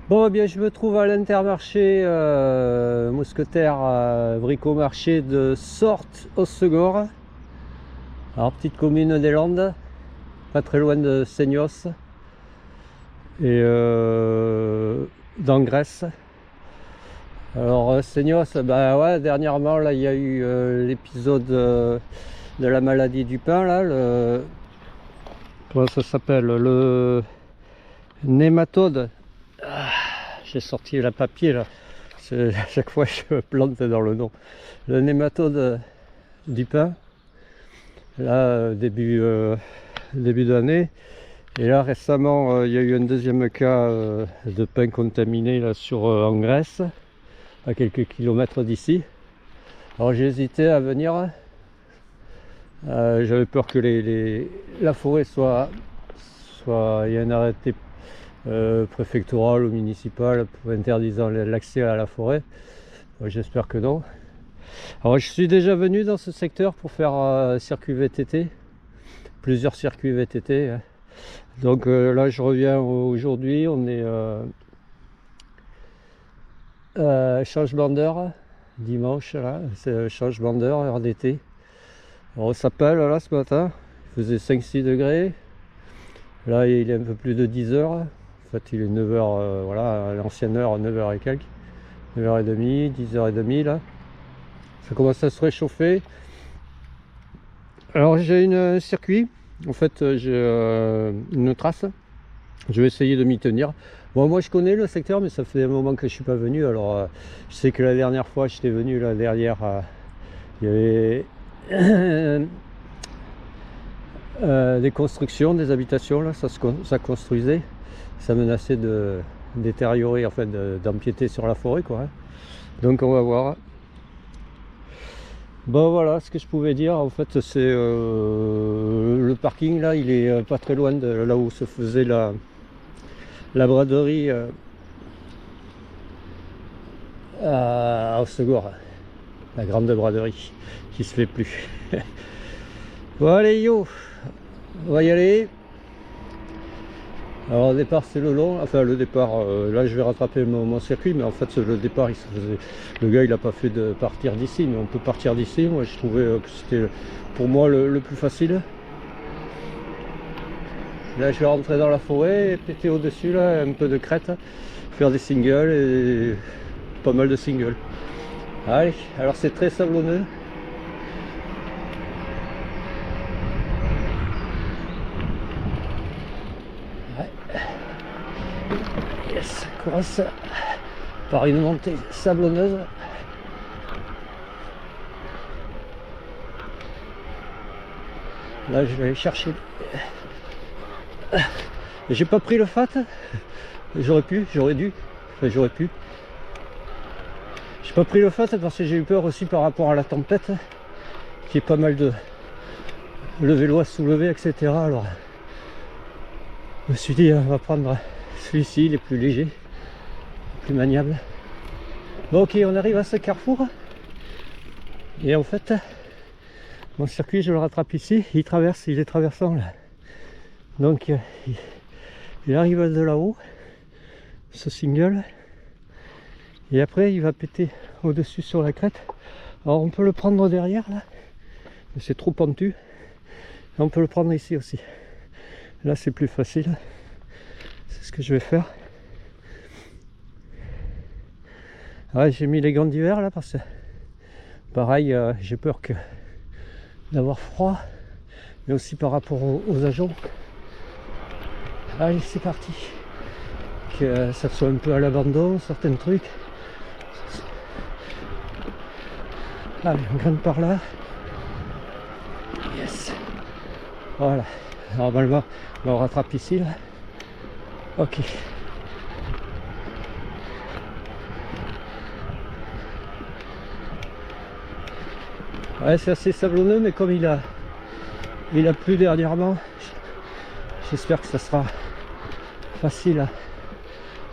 Bon, eh bien, je me trouve à l'Intermarché Mousquetaire Bricomarché de Sortes-Hossegor. Alors, petite commune des Landes, pas très loin de Seignos et d'Angresse. Alors, Seignos, bah ouais, dernièrement, là, il y a eu l'épisode de la maladie du pain, là, comment ça s'appelle? Le nématode. J'ai sorti la papier, là. À chaque fois, je me plante dans le nom. Le nématode du pain, là, début d'année. Et là, récemment, il y a eu un deuxième cas de pain contaminé là, en Grèce, à quelques kilomètres d'ici. Alors j'ai hésité à venir. J'avais peur que la forêt il y ait un arrêté préfectoral ou municipal interdisant l'accès à la forêt. J'espère que non. Alors je suis déjà venu dans ce secteur pour faire circuit VTT, plusieurs circuits VTT. Donc là je reviens aujourd'hui, on est changement d'heure, dimanche, là, c'est changement d'heure, heure d'été. Alors on s'appelle là ce matin, il faisait 5-6 degrés, là il est un peu plus de 10 heures, en fait il est 9h, voilà, à l'ancienne heure, 9h et quelques, 9h30, 10h30 là. Ça commence à se réchauffer. Alors j'ai un circuit, en fait j'ai une trace, je vais essayer de m'y tenir. Bon, moi je connais le secteur, mais ça fait un moment que je suis pas venu. Alors je sais que la dernière fois j'étais venu là derrière, il y avait des constructions, des habitations là, ça construisait, ça menaçait de détériorer, en fait d'empiéter sur la forêt quoi. Donc on va voir. Bon voilà ce que je pouvais dire. En fait c'est le parking là, il est pas très loin de là où se faisait la braderie à Hossegor, la grande braderie qui se fait plus. Bon allez yo, on va y aller. Alors au départ c'est le long, enfin le départ, là je vais rattraper mon circuit, mais en fait le départ il se faisait, le gars il a pas fait de partir d'ici, mais on peut partir d'ici. Moi je trouvais que c'était pour moi le plus facile. Là je vais rentrer dans la forêt et péter au dessus là un peu de crête, faire des singles et pas mal de singles. Allez, alors c'est très sablonneux. Yes, ça commence par une montée sablonneuse. Là je vais aller chercher. J'ai pas pris le fat. J'aurais dû. Enfin j'aurais pu. J'ai pas pris le fat parce que j'ai eu peur aussi par rapport à la tempête. Qui est pas mal de le vélo à soulever, etc. Alors je me suis dit on va prendre celui-ci, il est plus léger, plus maniable. Bon ok, on arrive à ce carrefour. Et en fait mon circuit je le rattrape ici, il est traversant là. Donc il arrive de là-haut, ce single, et après il va péter au-dessus sur la crête. Alors on peut le prendre derrière là, mais c'est trop pentu. Et on peut le prendre ici aussi. Là c'est plus facile, c'est ce que je vais faire. Ouais, j'ai mis les gants d'hiver là parce que pareil, j'ai peur d'avoir froid, mais aussi par rapport aux agents. Allez c'est parti, que ça soit un peu à l'abandon certains trucs. Allez on grimpe par là. Yes, voilà, normalement on rattrape ici là. Ok, ouais c'est assez sablonneux, mais comme il a plu dernièrement, j'espère que ça sera facile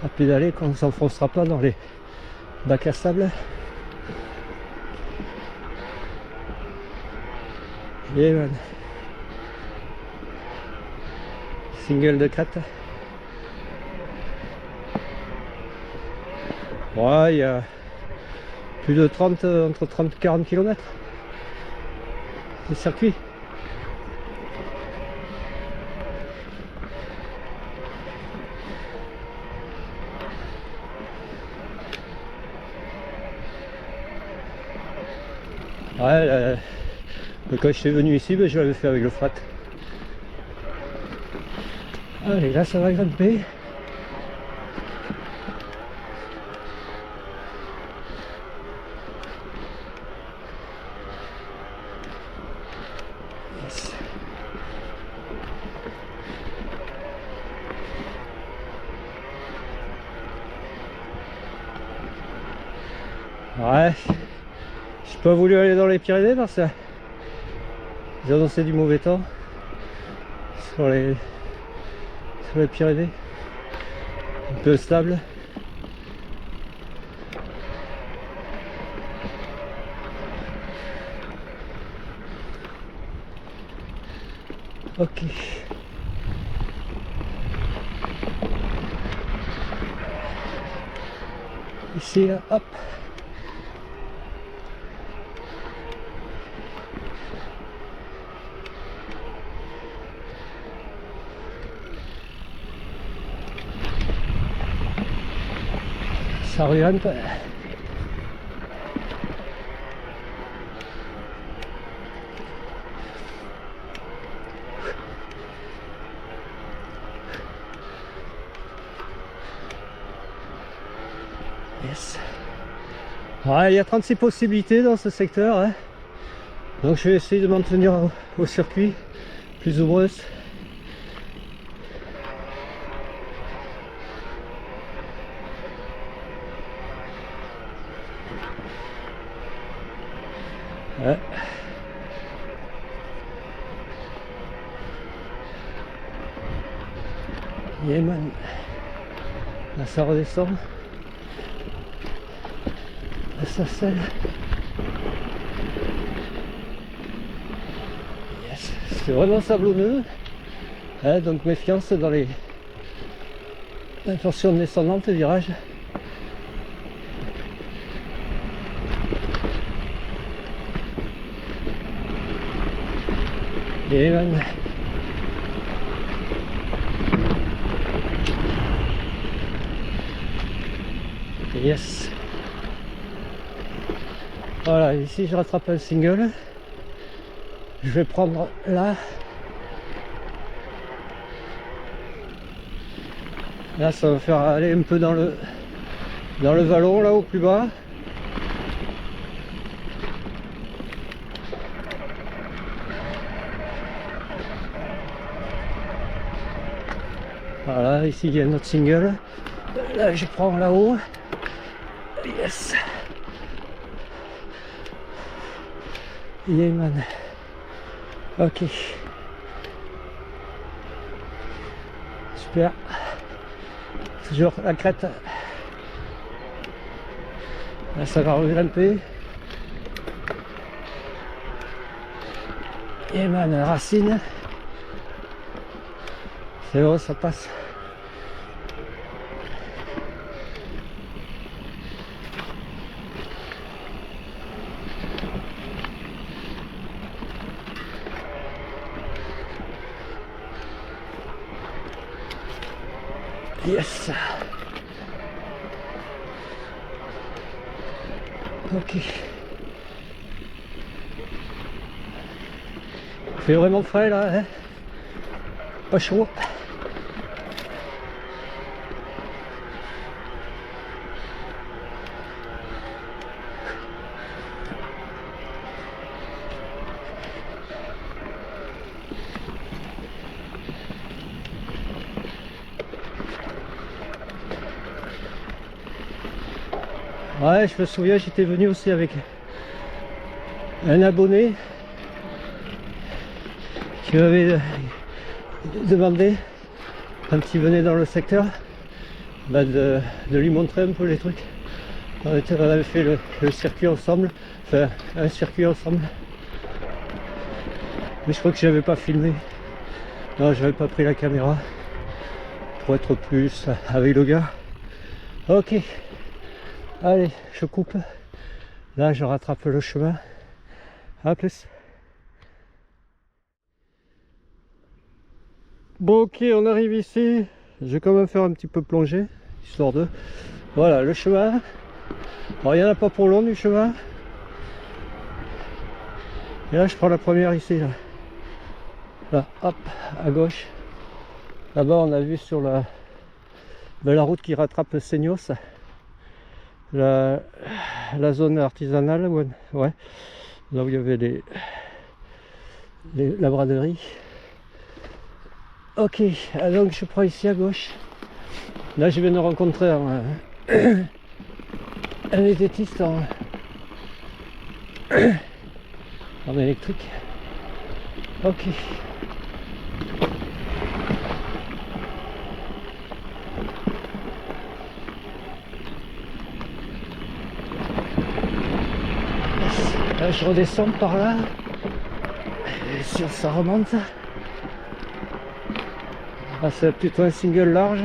à pédaler, qu'on ne s'enfoncera pas dans les bacs à sable. Et voilà. Single de crête. Ouais, il y a plus de 30, entre 30 et 40 km de circuit. Ouais, quand j'étais venu ici, ben, je l'avais fait avec le frat. Allez, là ça va grimper. Yes. Ouais, j'ai pas voulu aller dans les Pyrénées parce que ils annonçaient du mauvais temps sur les Pyrénées, un peu stable. Ok. Ici, là, hop. Ça oriente. Yes. Ouais, il y a 36 possibilités dans ce secteur, hein. Donc je vais essayer de m'en tenir au circuit plus ou moins. Ouais. Yémen. Là ça redescend. Là ça scelle. Yes. C'est vraiment sablonneux. Hein, donc méfiance dans les intentions descendantes et virages. Yémen. Yes. Voilà, ici je rattrape un single. Je vais prendre là. Là ça va faire aller un peu dans le vallon là au plus bas. Voilà, ici il y a notre single. Là je prends là-haut. Yes. Yémen. Ok. Super. Toujours la crête. Là ça va regrimper. Yémen, racine. C'est bon, ça passe. Yes. Ok. Il fait vraiment frais là, hein, pas chaud. Ouais, je me souviens, j'étais venu aussi avec un abonné qui m'avait demandé, quand il venait dans le secteur, bah de lui montrer un peu les trucs. On avait fait le circuit ensemble, enfin un circuit ensemble. Mais je crois que je n'avais pas filmé. Non, j'avais pas pris la caméra pour être plus avec le gars. Ok. Allez, je coupe. Là, je rattrape le chemin. À plus. Bon, ok, on arrive ici. Je vais quand même faire un petit peu plonger, histoire de... Voilà, le chemin. Alors, il n'y en a pas pour long du chemin. Et là, je prends la première ici. Là, hop, à gauche. Là-bas, on a vu sur la route qui rattrape Seignos. La zone artisanale, ouais, là où il y avait la braderie. Ok, donc je prends ici à gauche. Là, je viens de rencontrer un vététiste en électrique. Ok. Là, je redescends par là. Et si ça remonte. Là, c'est plutôt un single large.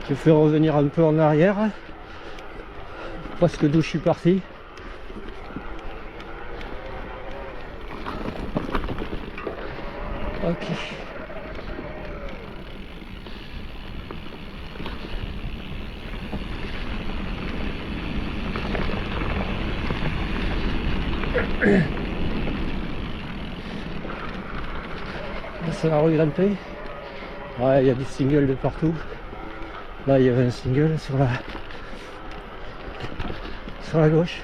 Je fais revenir un peu en arrière. Presque d'où je suis parti. Ok. Là, c'est la rue Grimpée. Ouais, il y a des singles de partout. Là, il y avait un single sur la gauche.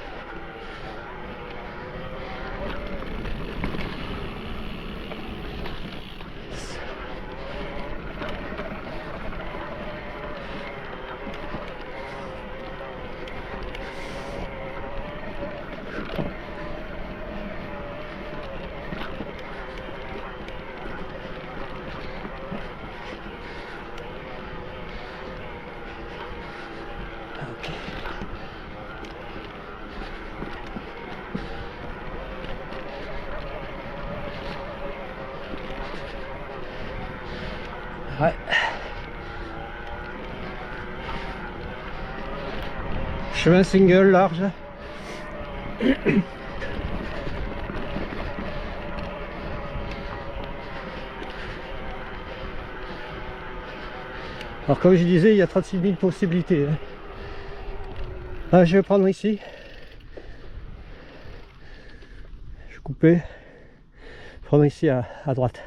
Ok. Ouais. Chemin single large. Alors comme je disais, il y a 36 000 possibilités. Ah, je vais prendre ici. Je vais couper. Prendre ici à droite.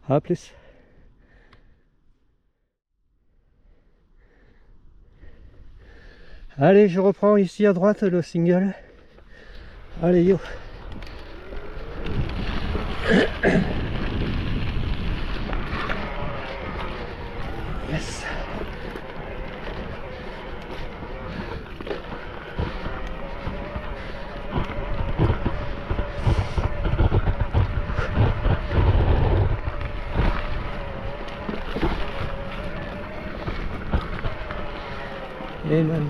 À plus. Allez, je reprends ici à droite le single. Allez, yo. Yes. Et man.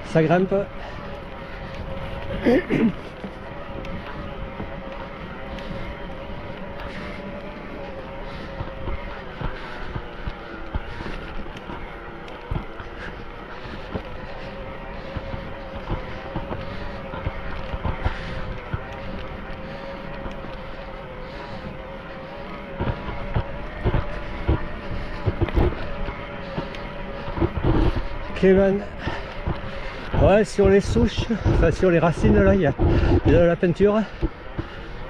Ça grimpe. Ok man. Ouais, sur les souches, enfin sur les racines là, il y a de la peinture.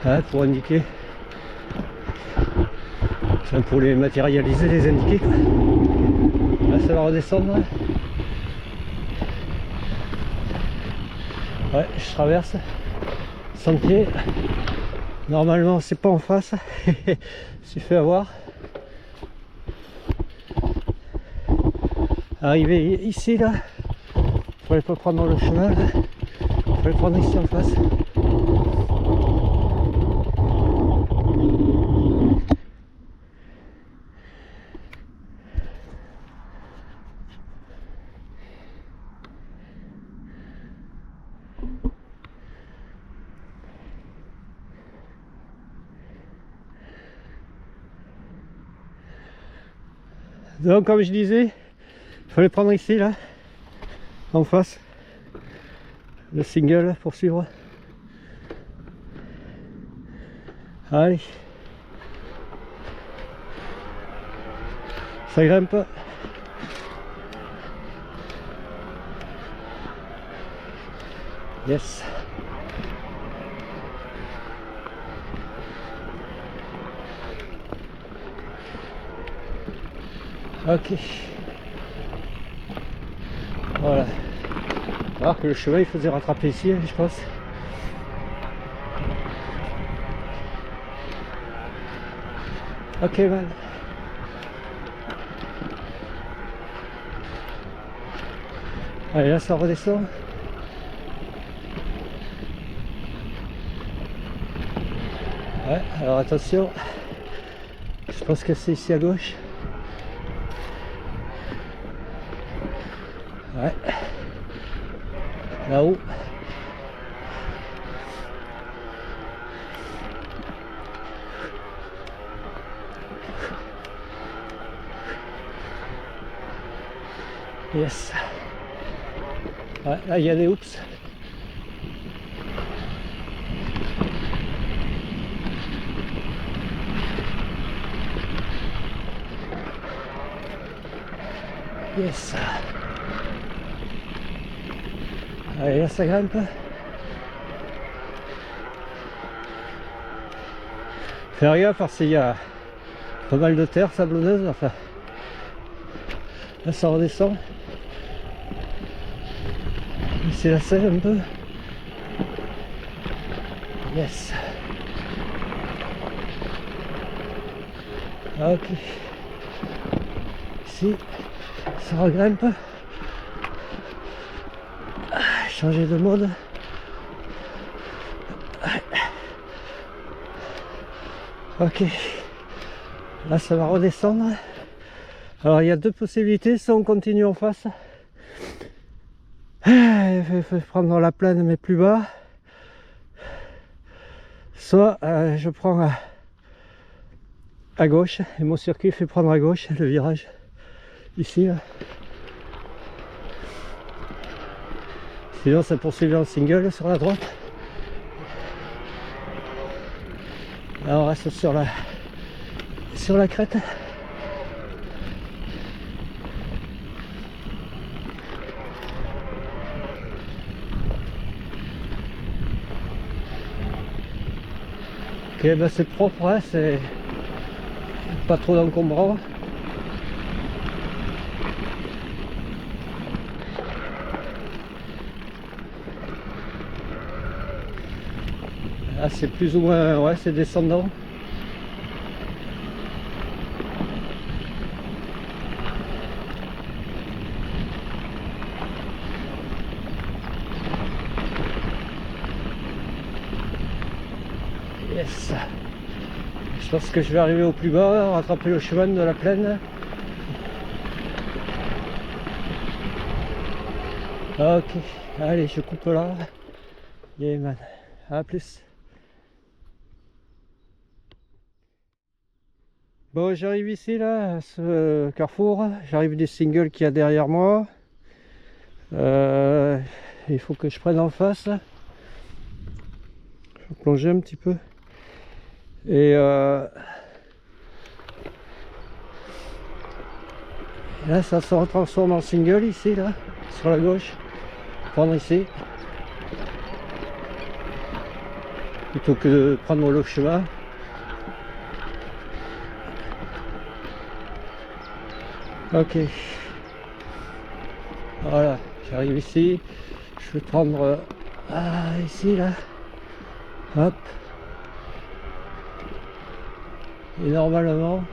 Hein, pour indiquer. Enfin, pour les matérialiser, les indiquer. Quoi. Là ça va redescendre. Ouais, je traverse. Sentier. Normalement c'est pas en face. J'ai fait avoir. Arrivé ici là. Fallait pas prendre le chemin là. Fallait prendre ici en face. Donc comme je disais, il fallait prendre ici là, en face, le single pour suivre. Allez, ça grimpe. Yes. Ok. Voilà. Alors que le cheval il faisait rattraper ici, je pense. Ok, man. Allez, là ça redescend. Ouais, alors attention. Je pense que c'est ici à gauche. Ouais. Là-haut. Yes. Ouais, là il y a des oups. Yes. Allez, là ça grimpe. Faire gaffe parce qu'il y a pas mal de terre sablonneuse. Enfin, là ça redescend. C'est la selle un peu. Yes. Ok. Ici, ça regrimpe. Changer de mode. Ok. Là, ça va redescendre. Alors, il y a deux possibilités. Soit on continue en face. Il faut prendre la plaine mais plus bas. Soit je prends à gauche et mon circuit fait prendre à gauche le virage ici là. Sinon ça poursuit en single sur la droite. Là on reste sur la crête. Ok, ben c'est propre, hein, c'est pas trop d'encombrant. Là c'est plus ou moins, ouais, c'est descendant. Yes. Je pense que je vais arriver au plus bas, rattraper le chemin de la plaine. Ok, allez, je coupe là. Yeah man, à plus. Bon, j'arrive ici là, à ce carrefour. J'arrive des singles qu'il y a derrière moi. Il faut que je prenne en face. Je vais plonger un petit peu. Et là, ça se transforme en single ici, là, sur la gauche. Prendre ici. Plutôt que de prendre le chemin. Ok. Voilà, j'arrive ici. Je vais prendre ici, là. Hop. Et normalement,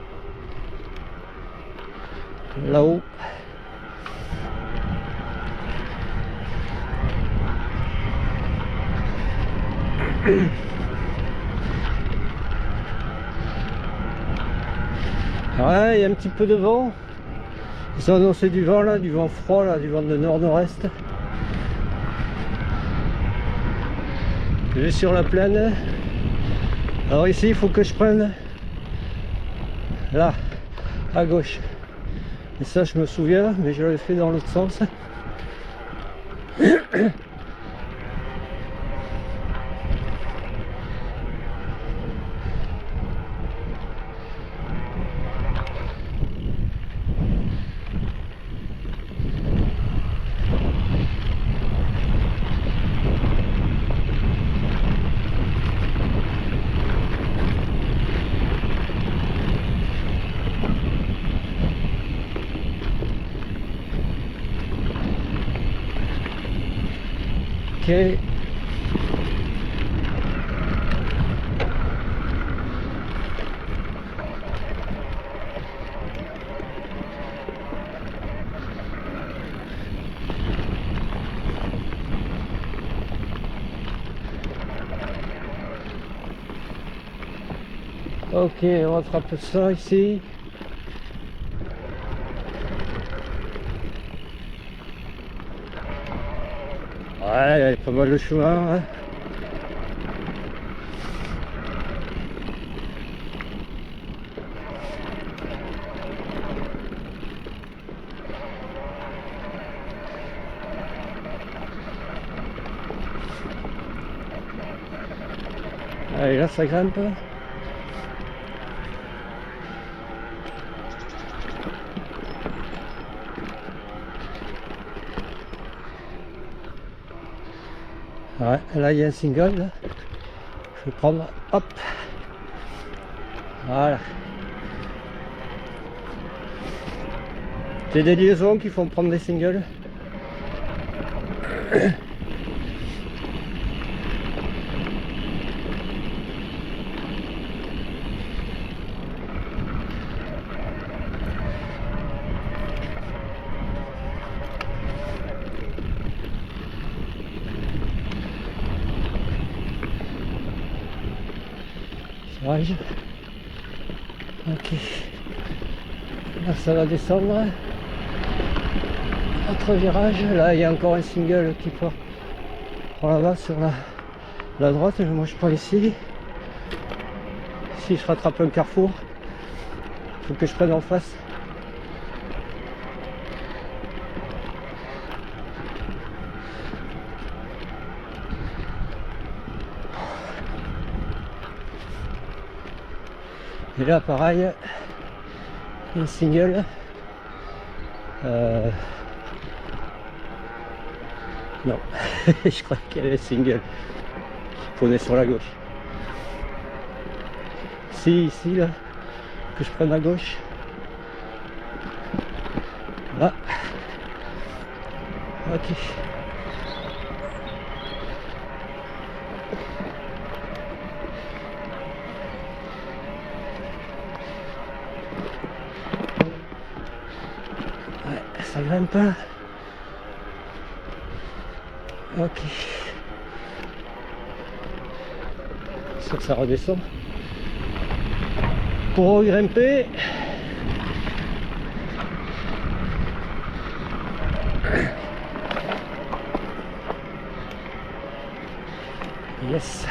là-haut. Ouais, il y a un petit peu de vent. Ils ont annoncé du vent là, du vent froid là, du vent de nord-nord-est. Je vais sur la plaine. Alors ici, il faut que je prenne là, à gauche. Et ça je me souviens, mais je l'avais fait dans l'autre sens. Ok. Ok, on rattrape ça ici. Ouais, il y a pas mal de chemin. Hein. Allez, là ça grimpe. Ouais, là il y a un single. Là. Je vais prendre, hop. Voilà. C'est des liaisons qui font prendre des singles. Virage. Ok. Là ça va descendre. Autre virage. Là il y a encore un single qui part là-bas sur la droite. Moi je prends ici. Si je rattrape un carrefour, il faut que je prenne en face. Et là pareil, un single. Non, je crois qu'il y avait un single qui prenait sur la gauche. Si, ici là, que je prenne à gauche. Là. Ok. Ouais, ça grimpe pas. Ok. Sûr que ça redescend. Pour grimper. Yes.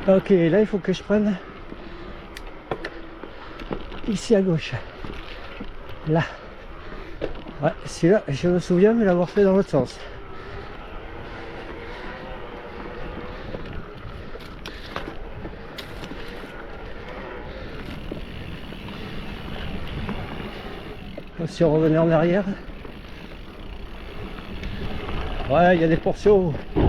Ok, là il faut que je prenne ici à gauche. Là. Ouais, celui-là, je me souviens de l'avoir fait dans l'autre sens. Si on revenait en arrière. Ouais, il y a des portions où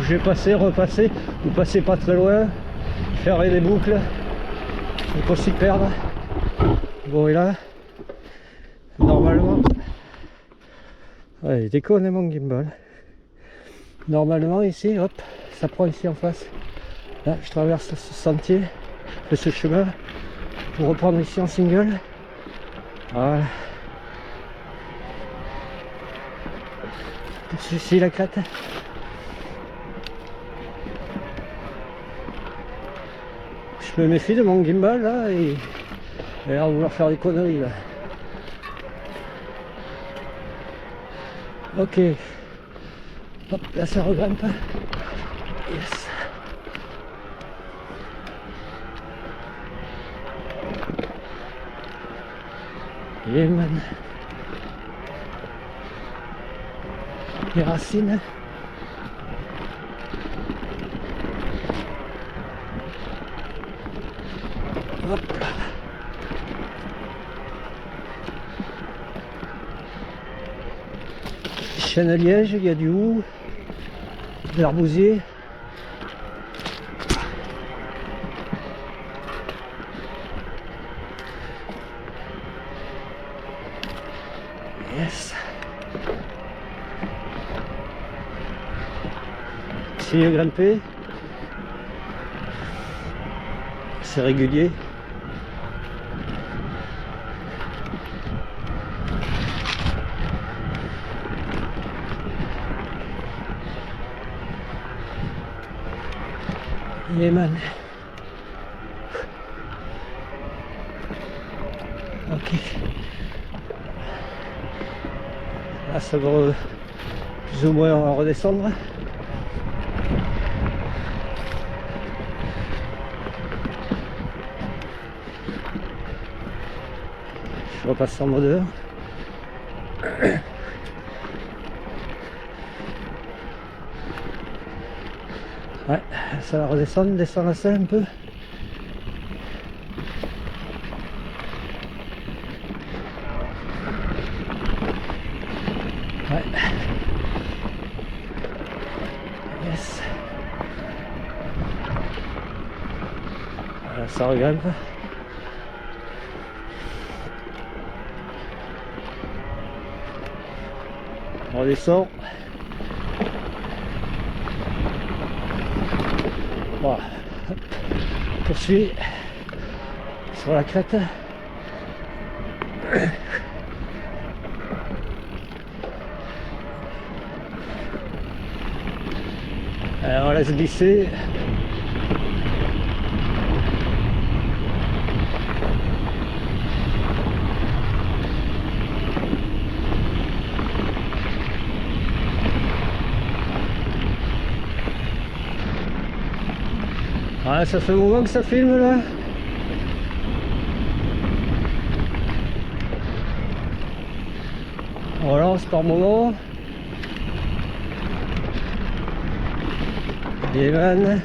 je vais passer, repasser, ou passer pas très loin, faire des boucles, il faut s'y perdre. Bon, et là, normalement, ouais, il déconne mon gimbal. Normalement, ici, hop, ça prend ici en face. Là, je traverse ce sentier, ce chemin, pour reprendre ici en single. Voilà. Pour celui-ci, la crête. Je me méfie de mon gimbal là et Et là, on va vouloir faire des conneries là. Ok. Hop, là ça regrimpe. Yes. Yeah man. Les racines. Hop là. Chêne à liège, il y a du hou, de l'arbousier. Yes. Essayez de grimper. C'est régulier. Yeah man. Ok. Là ça va plus ou moins redescendre. Je repasse en modeur. Ouais, ça va redescendre, descendre assez un peu. Ouais. Yes. Voilà, ça regrimpe. On redescend. Voilà. On poursuit sur la crête. Alors on laisse glisser. Ah, ça fait un moment que ça filme là. On relance par moment. Et man.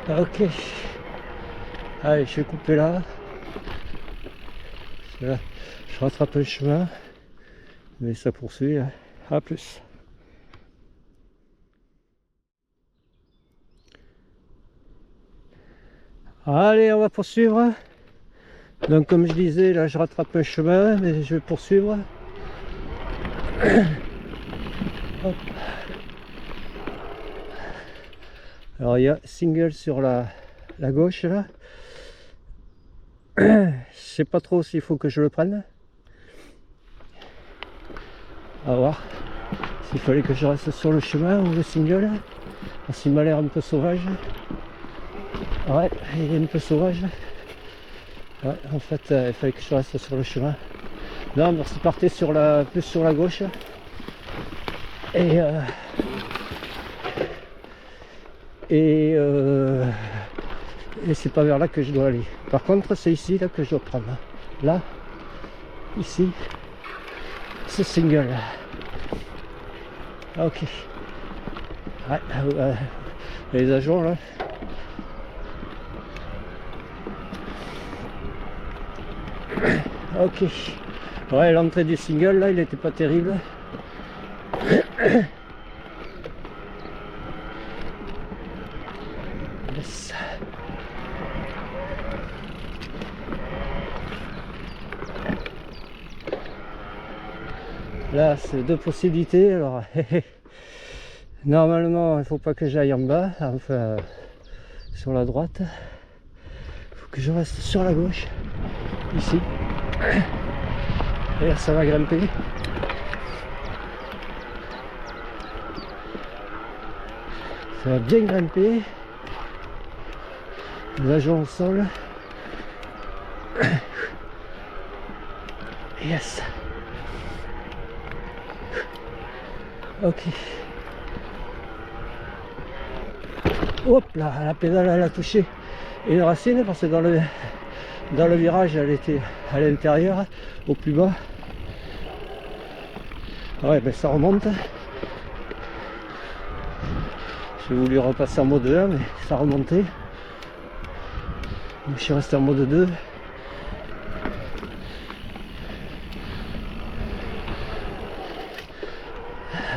Ok. Allez, je vais couper là. Là, je rattrape le chemin. Mais ça poursuit. À plus. Allez, on va poursuivre. Donc comme je disais, là je rattrape un chemin, mais je vais poursuivre. Hop. Alors il y a single sur la gauche là. Je sais pas trop s'il faut que je le prenne. À voir s'il fallait que je reste sur le chemin ou le single. Parce qu'il m'a l'air un peu sauvage. Ouais, il est un peu sauvage. Ouais, en fait, il fallait que je reste sur le chemin. Non, mais c'est parti sur plus sur la gauche. Et c'est pas vers là que je dois aller. Par contre, c'est ici là que je dois prendre. Là, ici, c'est single. Ok. Ouais, les agents là. Ok. Ouais, l'entrée du single là, il était pas terrible. Yes. Là, c'est deux possibilités. Alors, normalement, il faut pas que j'aille en bas, enfin sur la droite. Il faut que je reste sur la gauche, ici. Et là, ça va grimper. Ça va bien grimper. Là, je au sol. Yes. Ok. Hop là, la pédale elle a touché une racine parce que dans le virage elle était à l'intérieur, au plus bas. Ouais, ben ça remonte. J'ai voulu repasser en mode 1 mais ça remontait. Donc je suis resté en mode 2.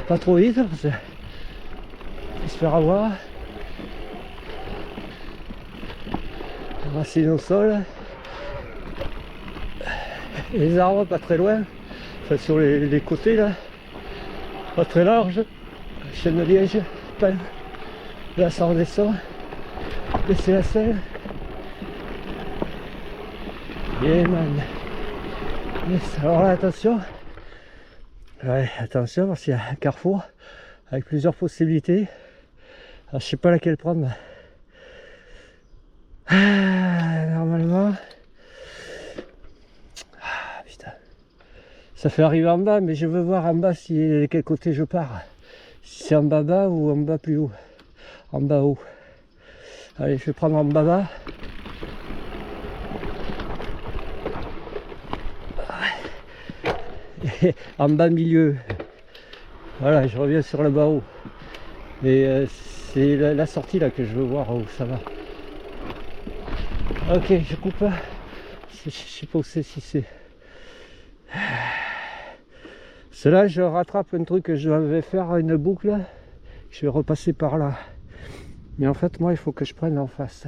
Pas trop vite parce que faut se faire avoir. Racine au sol. Les arbres pas très loin. Enfin sur les côtés là. Pas très large. Chaîne de liège. Pain. Là ça redescend. Laissez la selle. Yeah man. Yes. Alors là attention. Ouais, attention parce qu'il y a un carrefour avec plusieurs possibilités. Alors, je sais pas laquelle prendre. Normalement. Ah, putain. Ça fait arriver en bas, mais je veux voir en bas si de quel côté je pars. Si c'est en bas ou en bas plus haut. En bas haut. Allez, je vais prendre en bas. Et en bas milieu. Voilà, je reviens sur le bas haut. Et c'est la sortie là que je veux voir où ça va. Ok, je coupe. Je sais pas où c'est, si c'est. Cela, je rattrape un truc que je vais faire une boucle. Je vais repasser par là. Mais en fait, moi, il faut que je prenne en face.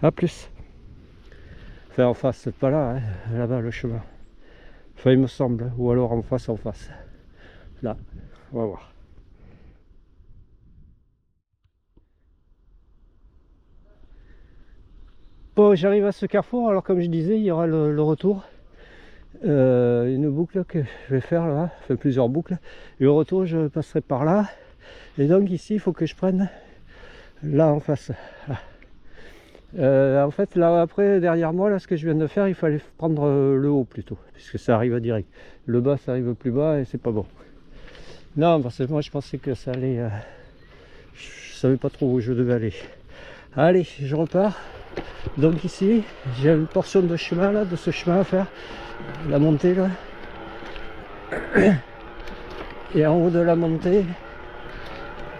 A plus. Enfin, en face, pas là, hein, là-bas, le chemin. Enfin, il me semble. Ou alors en face, en face. Là, on va voir. Bon, j'arrive à ce carrefour. Alors, comme je disais, il y aura le retour. Une boucle que je vais faire là. Enfin, plusieurs boucles. Et au retour, je passerai par là. Et donc, ici, il faut que je prenne là en face. Là. En fait, là après, derrière moi, là, ce que je viens de faire, il fallait prendre le haut plutôt, puisque ça arrive direct. Le bas, ça arrive plus bas et c'est pas bon. Non, parce que moi, je pensais que ça allait. Je savais pas trop où je devais aller. Allez, je repars. Donc ici, j'ai une portion de chemin là, de ce chemin à faire, la montée là. Et en haut de la montée,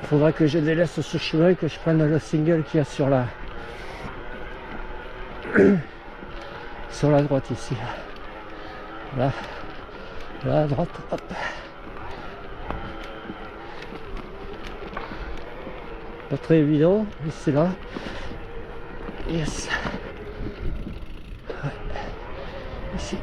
il faudra que je délaisse ce chemin et que je prenne le single qu'il y a sur la. Sur la droite ici. Là. Là à droite. Hop. Pas très évident, mais c'est là. Yes. Ouais. Ici.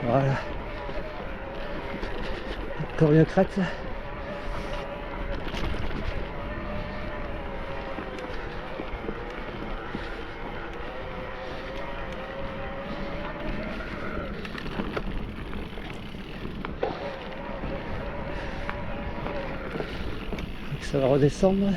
Voilà. Encore une crête. Ça va redescendre.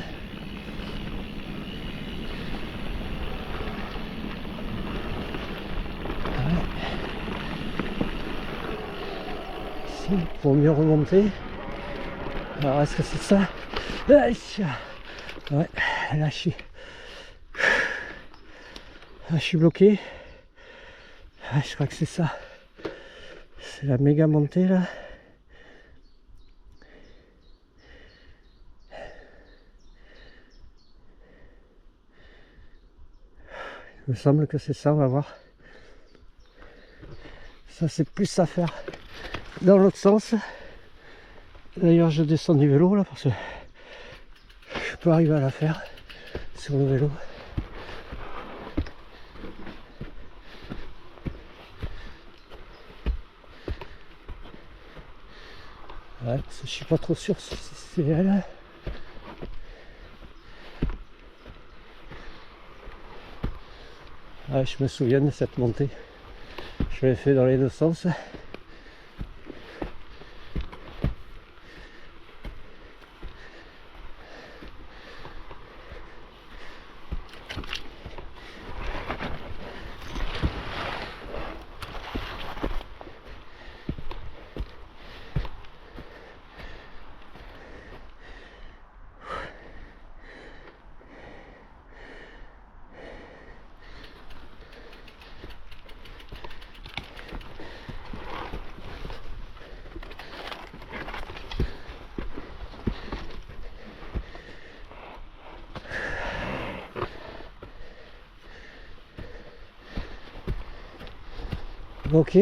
Pour mieux remonter. Alors est-ce que c'est ça? Ouais, là je suis bloqué. Je crois que c'est ça. C'est la méga montée là. Il me semble que c'est ça, on va voir. Ça c'est plus à faire dans l'autre sens. D'ailleurs je descends du vélo là parce que je peux arriver à la faire sur le vélo. Ouais, parce que je suis pas trop sûr si c'est elle. Ouais, je me souviens de cette montée. Je l'ai fait dans les deux sens. Ok.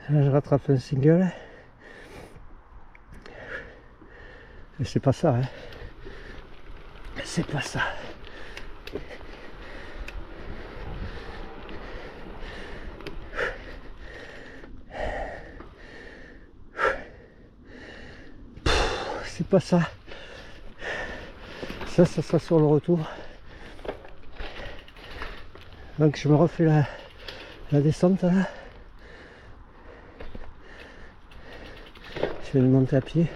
Là, je rattrape un single. Mais c'est pas ça, hein. C'est pas ça. C'est pas ça. Ça sera sur le retour. Donc je me refais la descente là. Je vais monter à pied.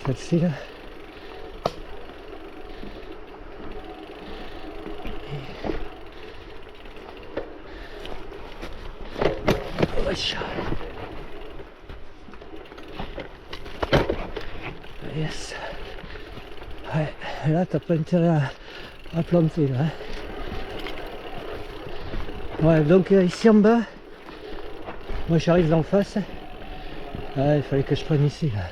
Celle-ci là. Wesh. Yes. Ouais, là t'as pas intérêt à planter là. Ouais, donc ici en bas, moi j'arrive d'en face. Ah, il fallait que je prenne ici là.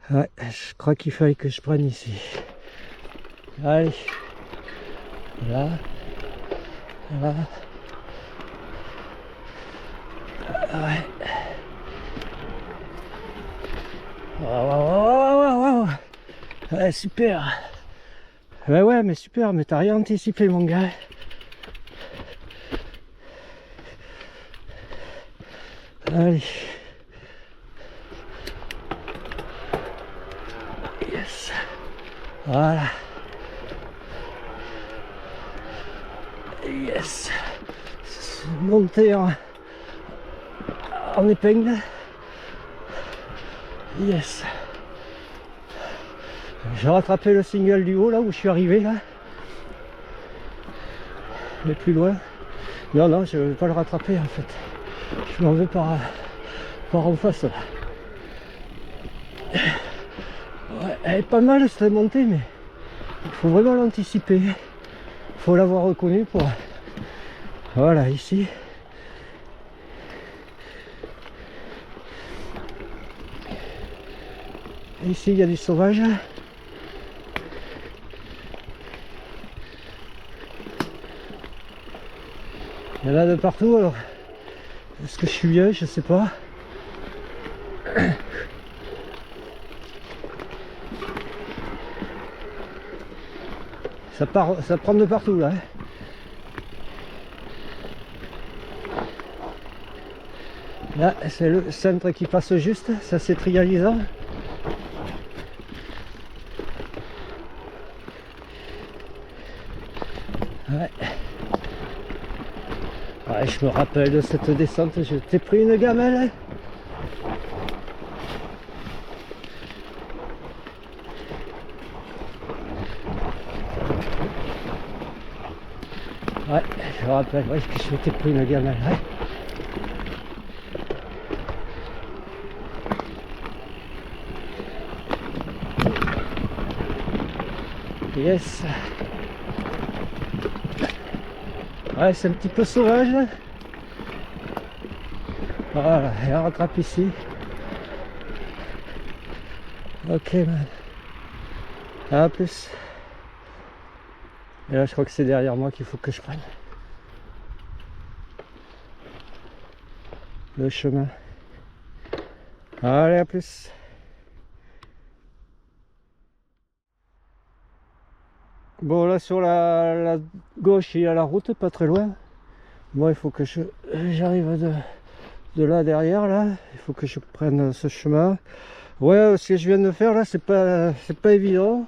Ouais, je crois qu'il fallait que je prenne ici. Allez. Là. Là. Ouais. Waouh. Ouais, super. Ouais, mais super, mais t'as rien anticipé, mon gars. Allez. Yes. Voilà. Yes. Monter en épingle. Yes. J'ai rattrapé le single du haut là où je suis arrivé là. Mais plus loin. Non, je ne vais pas le rattraper en fait. Je m'en vais par en face là. Ouais, elle est pas mal cette montée, mais il faut vraiment l'anticiper. Il faut l'avoir reconnu pour... Voilà, ici. Ici, il y a du sauvage. Il y en a de partout, alors est-ce que je suis bien? Je sais pas. Ça prend de partout là. Là, c'est le centre qui passe juste, ça c'est trialisant. Ouais. Ouais, je me rappelle de cette descente, je t'ai pris une gamelle. Ouais, je me rappelle, ouais, que je t'ai pris une gamelle. Ouais. Yes. Ouais, c'est un petit peu sauvage. Voilà, et on rattrape ici. Ok, man. À plus. Et là, je crois que c'est derrière moi qu'il faut que je prenne. le chemin. Allez, à plus. Bon, là sur la gauche il y a la route, pas très loin. Moi il faut que j'arrive de là derrière là, il faut que je prenne ce chemin. Ouais, ce que je viens de faire là, c'est pas évident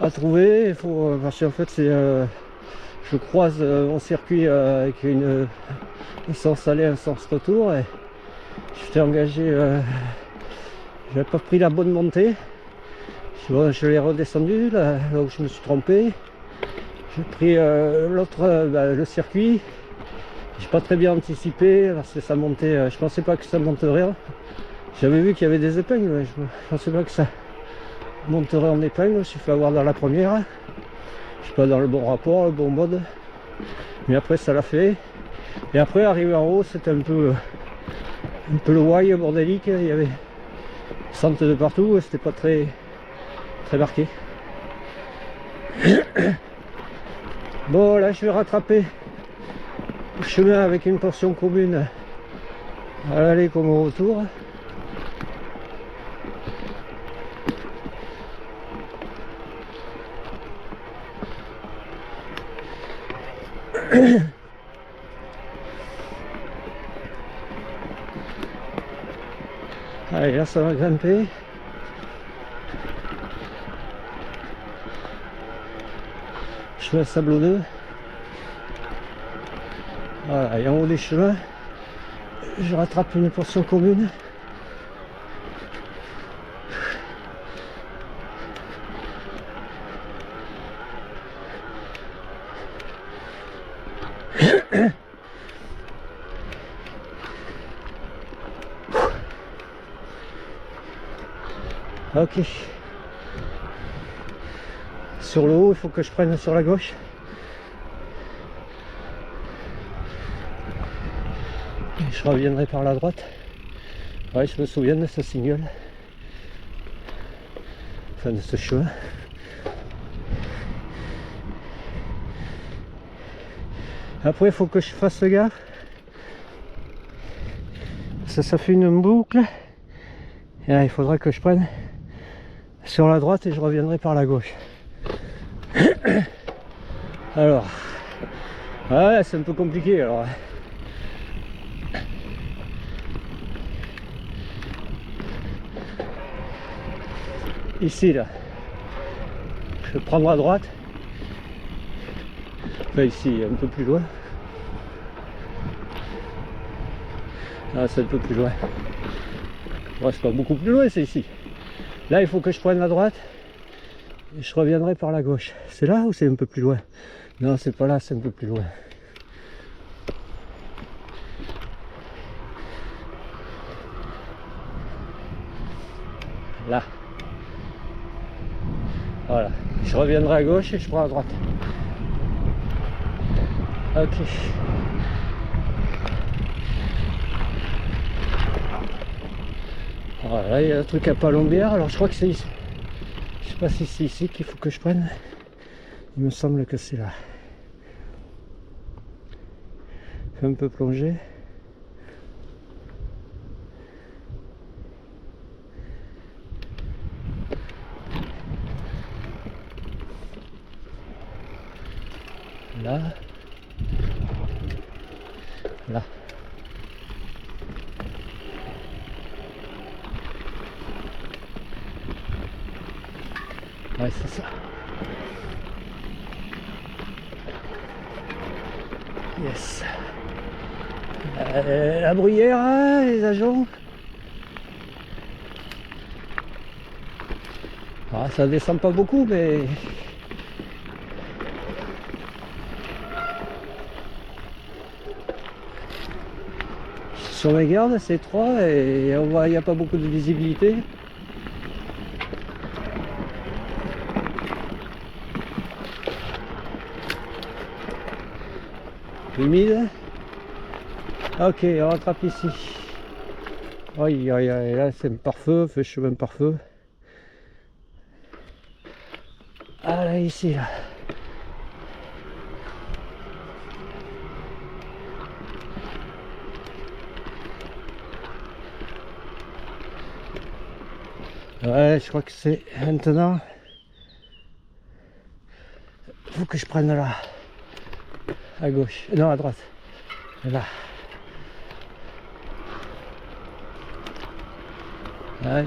à trouver. Il faut, parce qu'en fait c'est je croise mon circuit avec un sens aller, un sens retour, et j'étais engagé, j'avais pas pris la bonne montée. Je l'ai redescendu là où je me suis trompé. J'ai pris le circuit. J'ai pas très bien anticipé parce que ça montait. Je pensais pas que ça monterait. J'avais vu qu'il y avait des épingles. Je pensais pas que ça monterait en épingle. Je me suis fait avoir dans la première. Je suis pas dans le bon rapport, le bon mode. Mais après ça l'a fait. Et après arrivé en haut, c'était un peu le why bordélique. Il y avait centre de partout. C'était pas très marqué. Bon, là je vais rattraper le chemin avec une portion commune à l'aller comme au retour. Allez, là ça va grimper. Chemin sablonneux. Voilà, et en haut des chemins, je rattrape une portion commune. Ok. Sur le haut, il faut que je prenne sur la gauche. Et je reviendrai par la droite. Ouais, je me souviens de ce signal. Enfin, de ce chemin. Après, il faut que je fasse gaffe. Ça fait une boucle. Et là, il faudra que je prenne sur la droite et je reviendrai par la gauche. Alors, ouais, c'est un peu compliqué alors. Ici là, je vais prendre à droite. Enfin ici, un peu plus loin. Ah, c'est un peu plus loin. Ouais, c'est pas beaucoup plus loin, c'est ici. Là, il faut que je prenne la droite. Et je reviendrai par la gauche. C'est là ou c'est un peu plus loin? Non, c'est pas là, c'est un peu plus loin. Là. Voilà. Je reviendrai à gauche et je prends à droite. Ok. Voilà, il y a un truc à Palombière. Alors je crois que c'est ici. Je sais pas si c'est ici qu'il faut que je prenne. Il me semble que c'est là. Fais un peu plonger. Là. Là. Ouais, c'est ça. Yes. La bruyère, hein, les agents. Ah, ça descend pas beaucoup, mais... Sur mes gardes, c'est étroit et on voit, il n'y a pas beaucoup de visibilité. Humide. Ok, on rattrape ici. Aïe aïe aïe, là c'est un pare-feu, fait chemin pare-feu. Ah là, ici là. Ouais, je crois que c'est maintenant. Faut que je prenne là. À gauche. Non, à droite. Là. Ouais.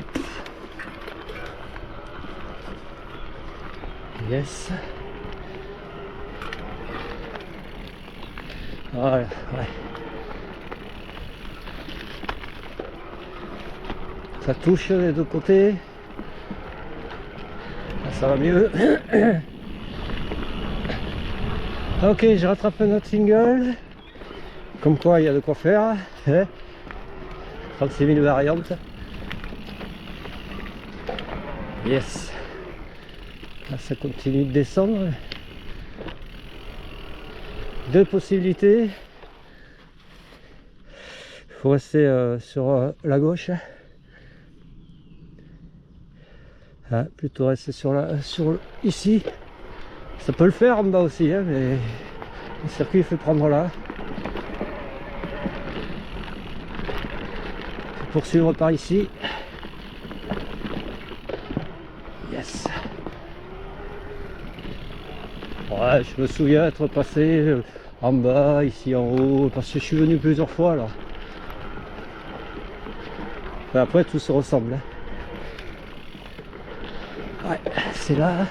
Yes. Voilà, ouais. Ça touche les deux côtés. Là, ça va mieux. Ok, je rattrape un autre single. Comme quoi, il y a de quoi faire. 36 000 variantes. Yes. Là, ça continue de descendre. Deux possibilités. Il faut rester sur la gauche. Ah, plutôt rester sur ici. Ça peut le faire en bas aussi, hein, mais le circuit il fait prendre là. Faut poursuivre par ici. Yes. Ouais, je me souviens être passé en bas, ici en haut, parce que je suis venu plusieurs fois alors. Enfin, après tout se ressemble. Hein. Ouais, c'est là.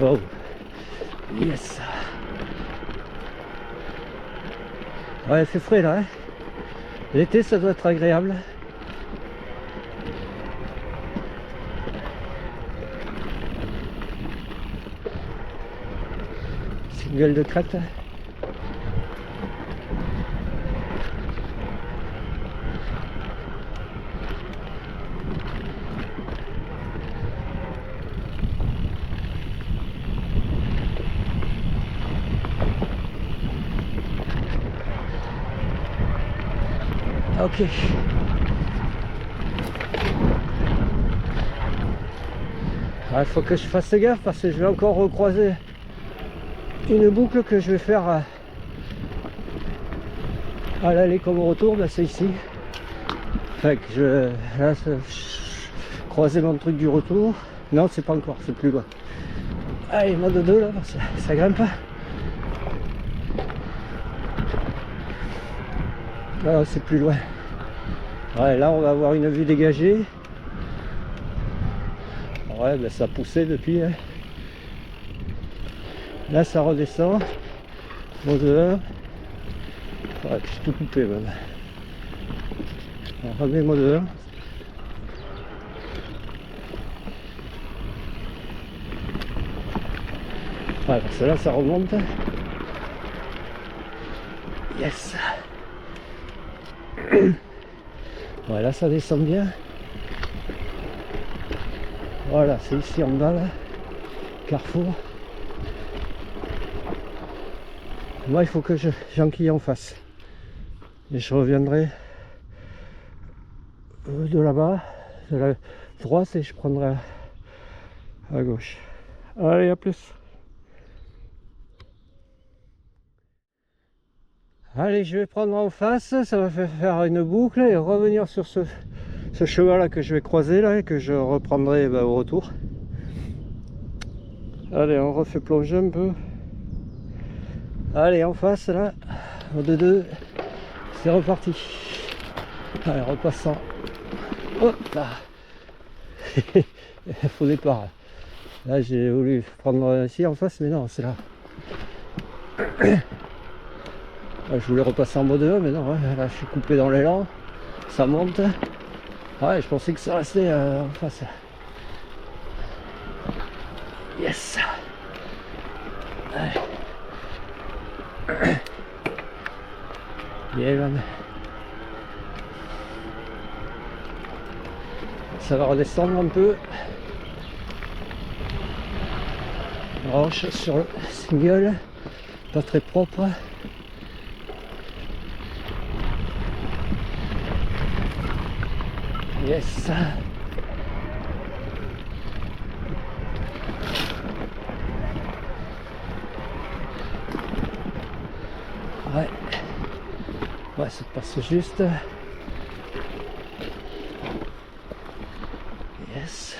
Oh, yes. Ouais, il fait frais là. Hein. L'été, ça doit être agréable. Single de crête. Ok. Il faut que je fasse gaffe parce que je vais encore recroiser une boucle que je vais faire à l'aller comme au retour. Ben c'est ici. Fait que je croiser mon truc du retour. Non, c'est pas encore, c'est plus loin. Allez, mode 2 là, ça grimpe. Ah, c'est plus loin. Ouais, là on va avoir une vue dégagée. Ouais, ben ça a poussé depuis. Hein. Là ça redescend. Mode 1. Ouais, j'ai tout coupé même. On remet mode 1. Ouais, parce que là ça remonte. Yes. Ouais, là ça descend bien. Voilà, c'est ici en bas là. Carrefour. Moi il faut que j'enquille en face. Et je reviendrai de là-bas, de la droite, et je prendrai à gauche. Allez, à plus. Allez, je vais prendre en face, ça va faire une boucle et revenir sur ce chemin là que je vais croiser là et que je reprendrai au retour. Allez, on refait plonger un peu. Allez, en face là, au 2-2, c'est reparti. Allez, repassant. Hop là. Faux départ. Là, j'ai voulu prendre ici en face, mais non, c'est là. Je voulais repasser en mode 1, mais non, là je suis coupé dans l'élan, ça monte. Ouais, je pensais que ça restait en face. Yes. Bien, man. Ça va redescendre un peu. Roche sur le single, pas très propre. Yes. Ouais. Ouais, ça passe juste. Yes.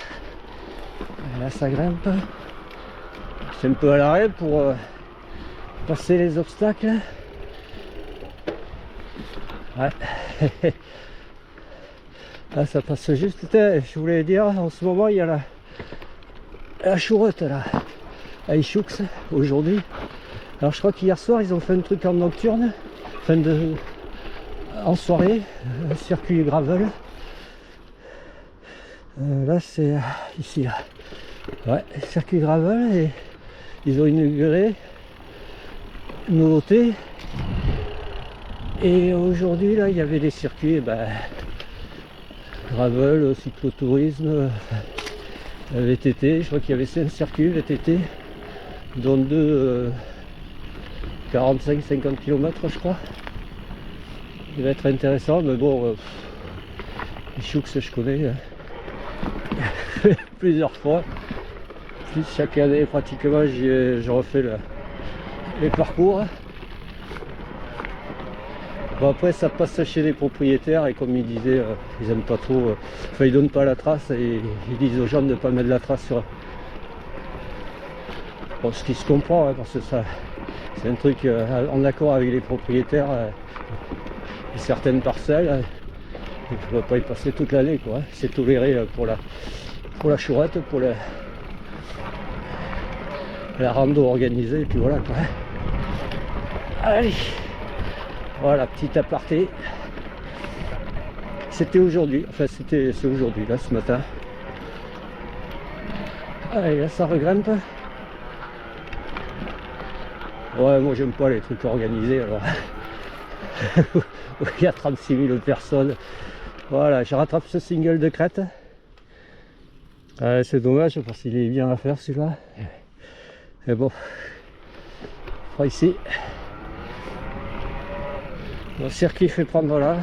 Et là ça grimpe. C'est un peu à l'arrêt pour passer les obstacles. Ouais. Là ça passe juste. Je voulais dire, en ce moment il y a la chouroute là, à Ichoux aujourd'hui. Alors je crois qu'hier soir ils ont fait un truc en nocturne, en soirée, un circuit gravel. Là c'est ici là. Ouais, circuit gravel, et ils ont inauguré une nouveauté. Et aujourd'hui là il y avait des circuits gravel, cyclotourisme, VTT. Je crois qu'il y avait 5 circuits VTT, dont 2 45-50 km je crois. Il va être intéressant, mais bon, Ichoux je connais plusieurs fois. Plus chaque année pratiquement je refais les parcours. Bon, après ça passe chez les propriétaires, et comme ils disaient, ils aiment pas trop, enfin ils donnent pas la trace, et ils disent aux gens de ne pas mettre la trace sur... Bon, ce qui se comprend, hein, parce que ça c'est un truc en accord avec les propriétaires de certaines parcelles. Il ne faut pas y passer toute l'année, quoi. C'est toléré pour la chouette, pour la rando organisée, et puis voilà, quoi. Allez, voilà, petit aparté. C'était aujourd'hui, enfin c'est aujourd'hui, là, ce matin. Allez, là ça regrimpe. Ouais, moi j'aime pas les trucs organisés, alors il y a 36 000 personnes. Voilà, je rattrape ce single de crête. C'est dommage parce qu'il est bien à faire celui-là. Mais bon, ici, le circuit fait prendre là.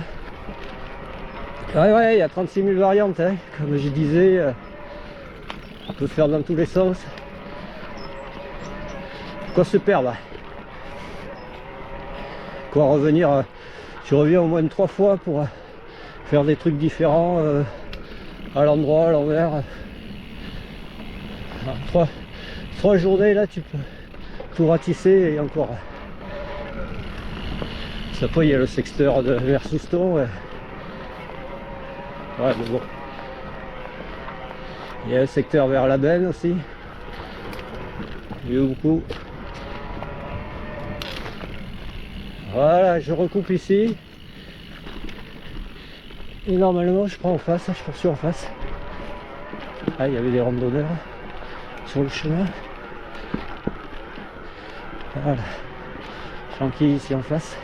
Ouais, il y a 36 000 variantes, hein. Comme je disais, on peut faire dans tous les sens. Quoi se perdre? Quoi revenir? Tu reviens au moins 3 fois pour faire des trucs différents à l'endroit, à l'envers. 3 journées là, tu peux tout ratisser, et encore. Après il y a le secteur de vers Souston. Ouais, mais bon. Il y a le secteur vers la Benne aussi. Il y a beaucoup. Voilà, je recoupe ici. Et normalement je prends en face, je poursuis en face. Ah, il y avait des randonneurs sur le chemin. Voilà. Tranquille ici en face.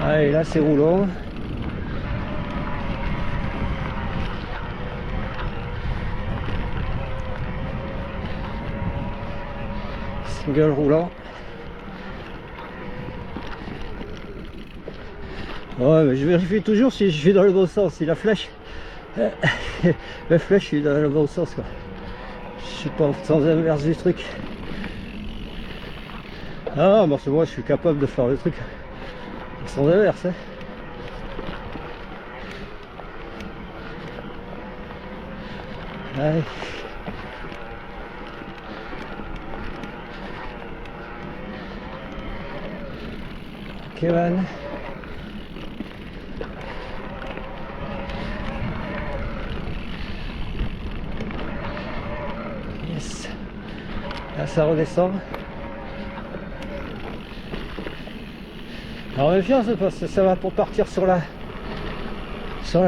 Allez, là c'est roulant. Single roulant. Ouais, mais je vérifie toujours si je suis dans le bon sens, si la flèche la flèche est dans le bon sens, quoi. Je suis pas en sens inverse du truc. Ah non, moi je suis capable de faire le truc en sens inverse, hein. Allez. Kevin. Yes. Là ça redescend. Alors méfiance parce que ça va pour partir sur la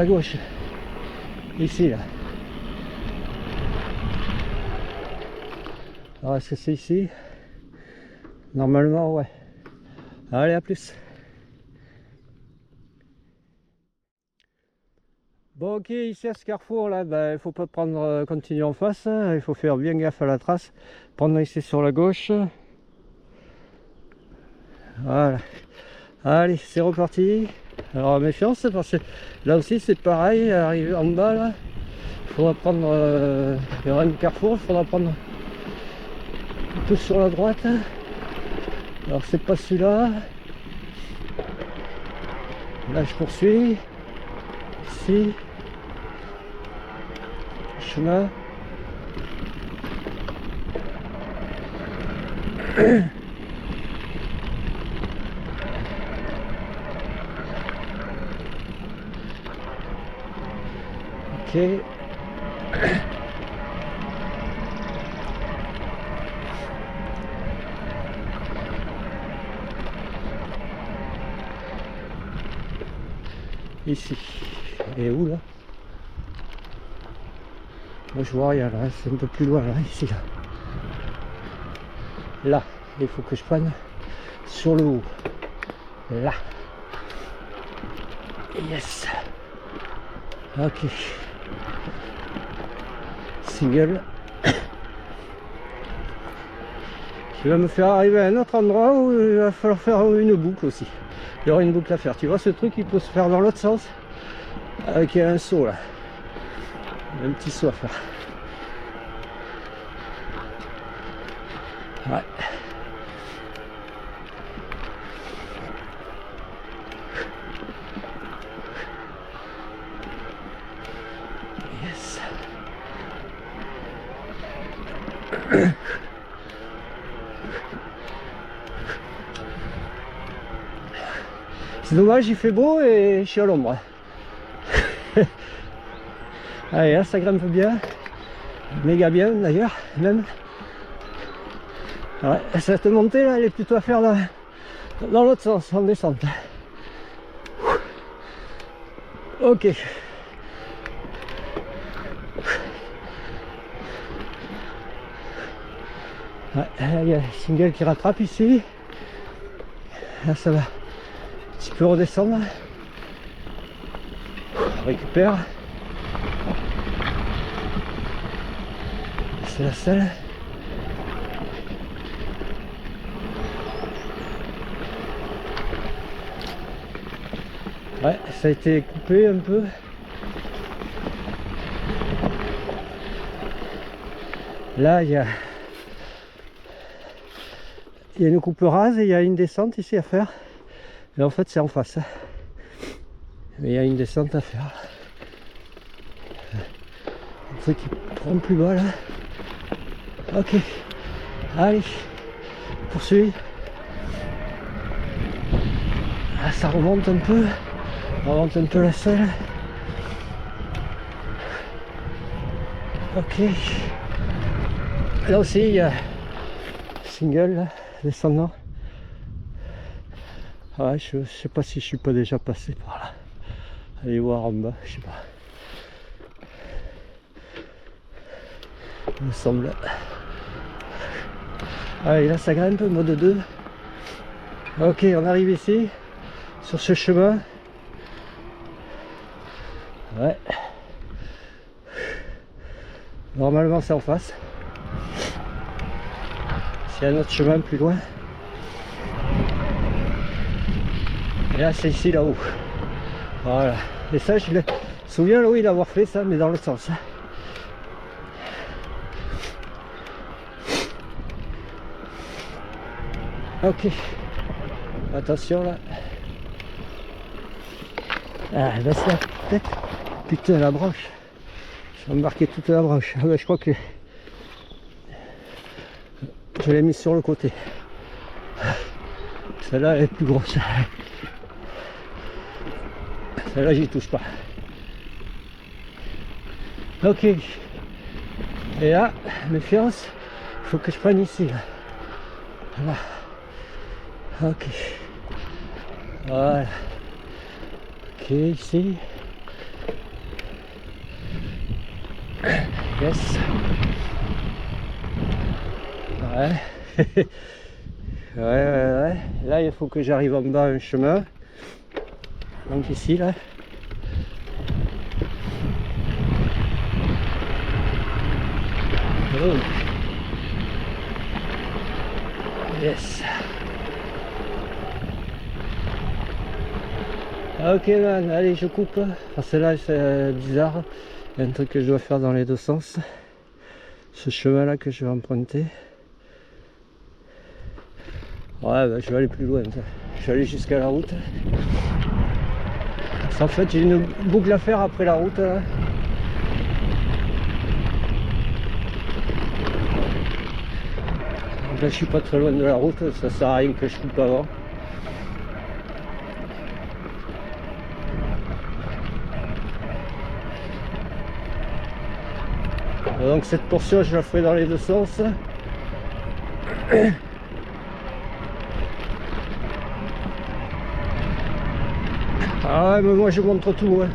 gauche. Ici là. Alors est-ce que c'est ici? Normalement ouais. Allez, à plus. Bon, ok, ici à ce carrefour là, il faut pas prendre continuer en face, hein. Il faut faire bien gaffe à la trace, prendre ici sur la gauche. Voilà. Allez, c'est reparti. Alors méfiance parce que là aussi c'est pareil, arriver en bas là, il faudra prendre il y aura un carrefour, il faudra prendre un peu sur la droite. Alors c'est pas celui-là. Là je poursuis. Ici. Chemin. Ok. Ici. Et où là? Moi je vois rien là, c'est un peu plus loin là, ici là. Là, il faut que je prenne sur le haut. Là. Yes. Ok. Single. Qui va me faire arriver à un autre endroit où il va falloir faire une boucle aussi. Il y aura une boucle à faire. Tu vois, ce truc il peut se faire dans l'autre sens avec un saut là. Un petit saut à faire. Ouais. Yes. C'est dommage, il fait beau et je suis à l'ombre. Allez, là ça grimpe bien. Méga bien d'ailleurs, même. Ouais, cette montée là, elle est plutôt à faire dans l'autre sens, en descente. Ok. Ouais, il y a le single qui rattrape ici. Là ça va un petit peu redescendre. On récupère. C'est la selle. Ouais, ça a été coupé un peu. Là, il y a une coupe rase et il y a une descente ici à faire. Et en fait, c'est en face. Mais il y a une descente à faire. Un truc qui prend plus bas là. Ok. Allez. Poursuis. Ah, ça remonte un peu. On remonte un peu la selle. Ok. Là aussi, il y a single là, descendant. Ouais, je sais pas si je suis pas déjà passé par là. Allez voir en bas, je sais pas. Il me semble. Allez, là ça grimpe, mode 2. Ok, on arrive ici, sur ce chemin. Ouais. Normalement c'est en face. S'il y a un autre chemin plus loin. Et là c'est ici là-haut. Voilà. Et ça je me souviens là où il avoir fait ça, mais dans le sens. Ok. Attention là. Ah, baisse la tête. Putain, la branche. J'ai embarqué toute la branche. Ah, ben, je crois que je l'ai mise sur le côté. Celle-là elle est plus grosse. Celle-là j'y touche pas. Ok. Et là, méfiance, il faut que je prenne ici. Là. Voilà. Ok. Voilà. Ok, ici. Yes. Ouais. Ouais. Là, il faut que j'arrive en bas un chemin. Donc ici, là. Oh. Yes. Ok man, allez je coupe. Parce que là c'est bizarre. Il y a un truc que je dois faire dans les deux sens. Ce chemin là que je vais emprunter. Ouais, bah, je vais aller plus loin. Je vais aller jusqu'à la route. En fait, j'ai une boucle à faire après la route. Là. Donc là, je suis pas très loin de la route. Ça sert à rien que je coupe avant. Donc cette portion, je la ferai dans les deux sens. Ah ouais, mais moi je montre tout. Hein.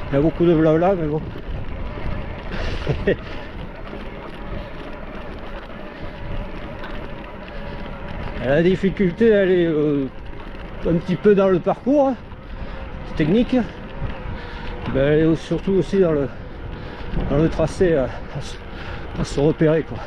Il y a beaucoup de blabla, mais bon. La difficulté, elle est un petit peu dans le parcours hein, technique. Ben, elle est surtout aussi dans le tracé à se repérer quoi.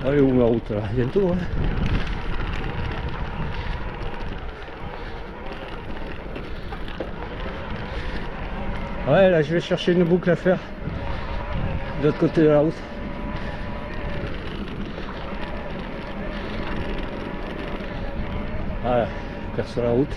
Allez où ma route là, bientôt hein. Ouais là je vais chercher une boucle à faire de l'autre côté de la route. Voilà, faire sur la route.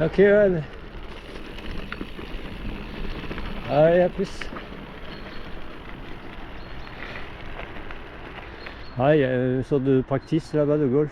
Ok, Anne. Allez, à plus. Ah, il y a une sorte de practice là-bas de golf.